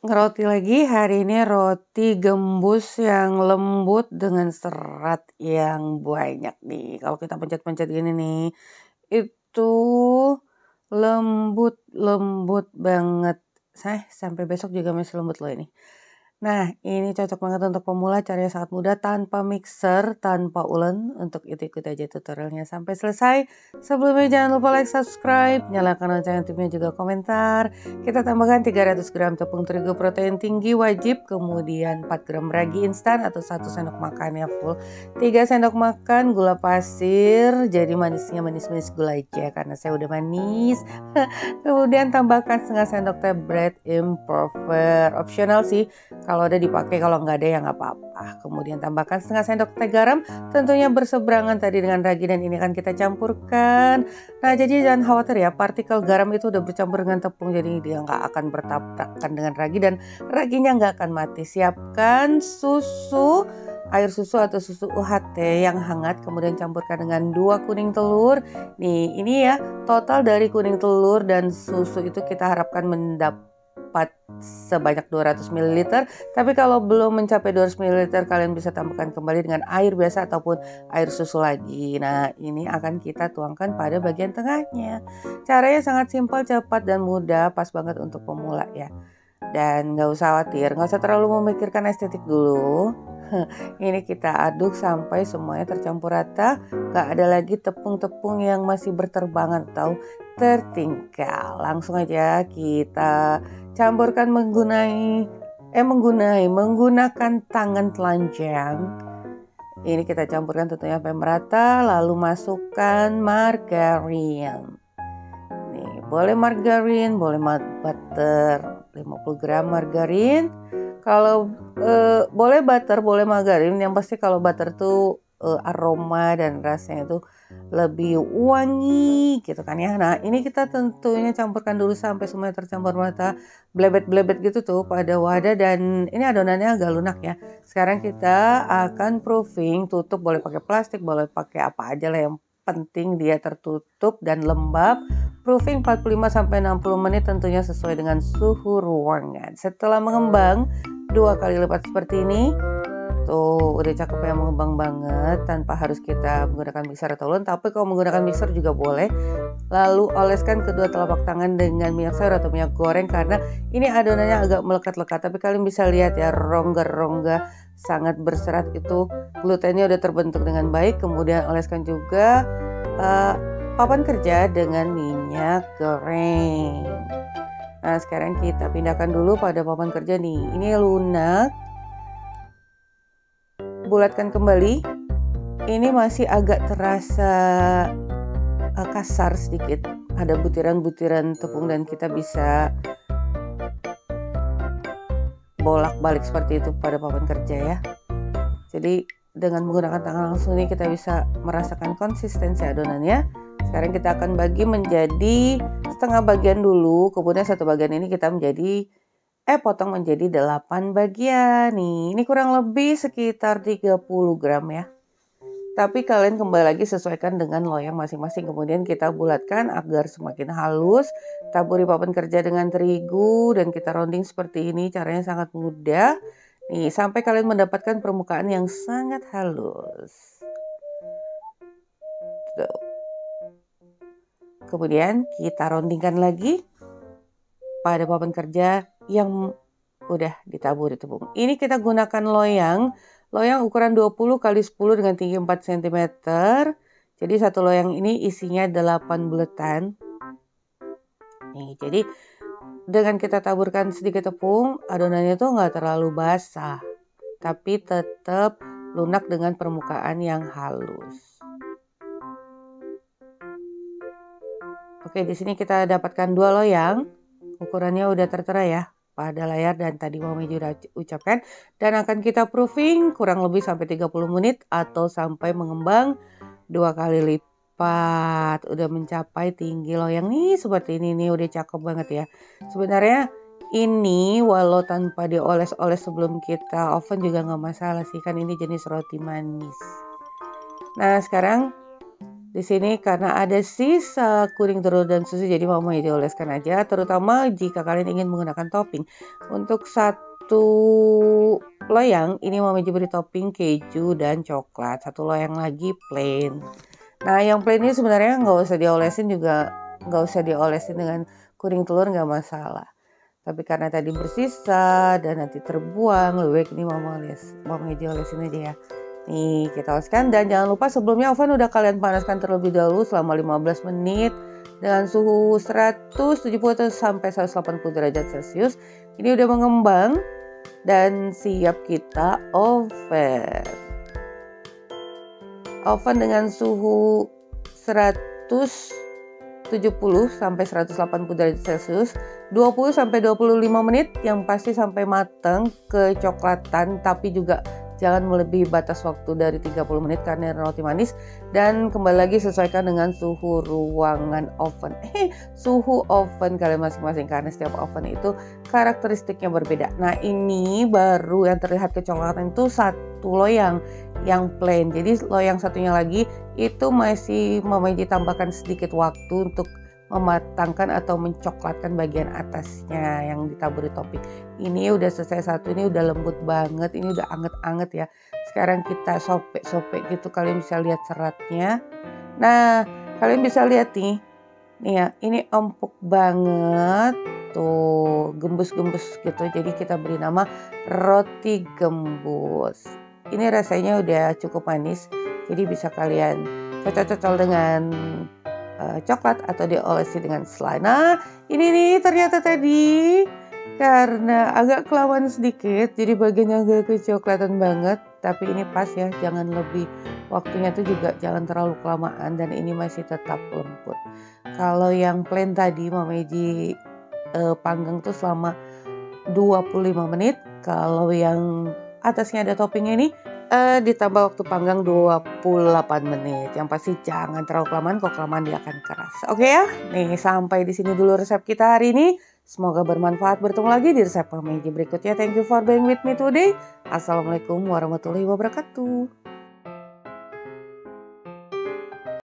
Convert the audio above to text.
Ngeroti lagi, hari ini roti gembus yang lembut dengan serat yang banyak nih. Kalau kita pencet-pencet gini nih, itu lembut banget. Sampai besok juga masih lembut loh ini. Nah, ini cocok banget untuk pemula, caranya sangat mudah tanpa mixer, tanpa ulen. Untuk itu ikut aja tutorialnya sampai selesai. Sebelumnya jangan lupa like, subscribe, nyalakan lonceng notifnya juga komentar. Kita tambahkan 300 gram tepung terigu protein tinggi wajib, kemudian 4 gram ragi instan atau 1 sendok makan ya full. 3 sendok makan gula pasir, jadi manisnya manis-manis gula aja karena saya udah manis. Kemudian tambahkan setengah sendok teh bread improver, opsional sih. Kalau ada dipakai, kalau nggak ada ya nggak apa-apa. Kemudian tambahkan setengah sendok teh garam, tentunya berseberangan tadi dengan ragi dan ini akan kita campurkan. Nah, jadi jangan khawatir ya, partikel garam itu udah bercampur dengan tepung, jadi dia nggak akan bertabrakan dengan ragi dan raginya nggak akan mati. Siapkan air susu atau susu UHT yang hangat, kemudian campurkan dengan 2 kuning telur. Nih, ini ya, total dari kuning telur dan susu itu kita harapkan mendapat sebanyak 200 ml. Tapi kalau belum mencapai 200 ml, kalian bisa tambahkan kembali dengan air biasa ataupun air susu lagi. Nah, ini akan kita tuangkan pada bagian tengahnya. Caranya sangat simpel, cepat dan mudah, pas banget untuk pemula ya. Dan nggak usah khawatir, nggak usah terlalu memikirkan estetik dulu. Ini kita aduk sampai semuanya tercampur rata, nggak ada lagi tepung-tepung yang masih berterbangan atau tertinggal. Langsung aja kita campurkan menggunakan tangan telanjang. Ini kita campurkan tentunya sampai merata, lalu masukkan margarin. Nih, boleh margarin, boleh butter, 50 gram margarin. Kalau boleh butter, boleh margarin. Yang pasti kalau butter tuh aroma dan rasanya itu lebih wangi gitu kan ya. Nah, ini kita tentunya campurkan dulu sampai semuanya tercampur rata, blebet-blebet gitu tuh pada wadah, dan ini adonannya agak lunak ya. Sekarang kita akan proofing, tutup boleh pakai plastik, boleh pakai apa aja lah, yang penting dia tertutup dan lembab. Proofing 45-60 menit tentunya sesuai dengan suhu ruangan. Setelah mengembang 2 kali lipat seperti ini, tuh udah cakep ya, mengembang banget tanpa harus kita menggunakan mixer atau ulen. Tapi kalau menggunakan mixer juga boleh. Lalu oleskan kedua telapak tangan dengan minyak sayur atau minyak goreng karena ini adonannya agak melekat-lekat. Tapi kalian bisa lihat ya, rongga-rongga sangat berserat itu, glutennya udah terbentuk dengan baik. Kemudian oleskan juga papan kerja dengan minyak goreng. Nah, sekarang kita pindahkan dulu pada papan kerja nih. Ini lunak. Bulatkan kembali. Ini masih agak terasa kasar sedikit. Ada butiran-butiran tepung dan kita bisa bolak-balik seperti itu pada papan kerja ya. Jadi dengan menggunakan tangan langsung ini kita bisa merasakan konsistensi adonannya. Sekarang kita akan bagi menjadi setengah bagian dulu, kemudian satu bagian ini kita potong menjadi 8 bagian nih. Ini kurang lebih sekitar 30 gram ya. Tapi kalian kembali lagi sesuaikan dengan loyang masing-masing. Kemudian kita bulatkan agar semakin halus. Taburi papan kerja dengan terigu dan kita rounding seperti ini. Caranya sangat mudah. Nih, sampai kalian mendapatkan permukaan yang sangat halus. Tuh. Kemudian kita roundingkan lagi pada papan kerja yang udah ditaburi tepung. Ini kita gunakan loyang ukuran 20 x 10 dengan tinggi 4 cm. Jadi satu loyang ini isinya 8 buletan. Nih, jadi dengan kita taburkan sedikit tepung, adonannya tuh nggak terlalu basah, tapi tetap lunak dengan permukaan yang halus. Oke, di sini kita dapatkan 2 loyang. Ukurannya udah tertera ya pada layar dan tadi Mami juga ucapkan. Dan akan kita proofing kurang lebih sampai 30 menit atau sampai mengembang 2 kali lipat. Udah mencapai tinggi loyang nih seperti ini nih, udah cakep banget ya. Sebenarnya ini walau tanpa dioles-oles sebelum kita oven juga nggak masalah sih, kan ini jenis roti manis. Nah, sekarang Di sini karena ada sisa kuning telur dan susu, jadi Mama Meiji oleskan aja, terutama jika kalian ingin menggunakan topping. Untuk satu loyang ini Mama Meiji beri topping keju dan coklat, satu loyang lagi plain. Nah yang plain ini sebenarnya nggak usah diolesin juga, nggak usah diolesin dengan kuning telur, nggak masalah. Tapi karena tadi bersisa dan nanti terbuang, lebih baik ini Mama Meiji olesin aja ya. Nih kita oleskan, dan jangan lupa sebelumnya oven udah kalian panaskan terlebih dahulu selama 15 menit dengan suhu 170 sampai 180 derajat Celcius. Ini udah mengembang dan siap kita oven. Oven dengan suhu 170 sampai 180 derajat Celcius 20 sampai 25 menit, yang pasti sampai matang kecoklatan, tapi juga jangan melebihi batas waktu dari 30 menit karena roti manis. Dan kembali lagi sesuaikan dengan suhu ruangan oven. Suhu oven kalian masing-masing karena setiap oven itu karakteristiknya berbeda. Nah ini baru yang terlihat kecoklatan itu satu loyang yang plain. Jadi loyang satunya lagi itu masih Mama Meiji tambahkan sedikit waktu untuk mematangkan atau mencoklatkan bagian atasnya yang ditaburi topping. Ini udah selesai satu, ini udah lembut banget, ini udah anget-anget ya. Sekarang kita sopek-sopek gitu, kalian bisa lihat seratnya. Nah kalian bisa lihat nih ya, ini empuk banget tuh, gembus-gembus gitu. Jadi kita beri nama roti gembus. Ini rasanya udah cukup manis, jadi bisa kalian cocok-cocok dengan coklat atau diolesi dengan selai. Nah ini nih ternyata tadi karena agak kelamaan sedikit, jadi bagiannya agak kecoklatan banget, tapi ini pas ya, jangan lebih, waktunya tuh juga jangan terlalu kelamaan, dan ini masih tetap lembut. Kalau yang plain tadi Mama Meiji panggang tuh selama 25 menit, kalau yang atasnya ada toppingnya ini ditambah waktu panggang 28 menit. Yang pasti jangan terlalu kelamaan, kalau kelamaan dia akan keras. Oke ya? Nih sampai di sini dulu resep kita hari ini. Semoga bermanfaat. Bertemu lagi di resep Mama Meiji berikutnya. Thank you for being with me today. Assalamualaikum warahmatullahi wabarakatuh.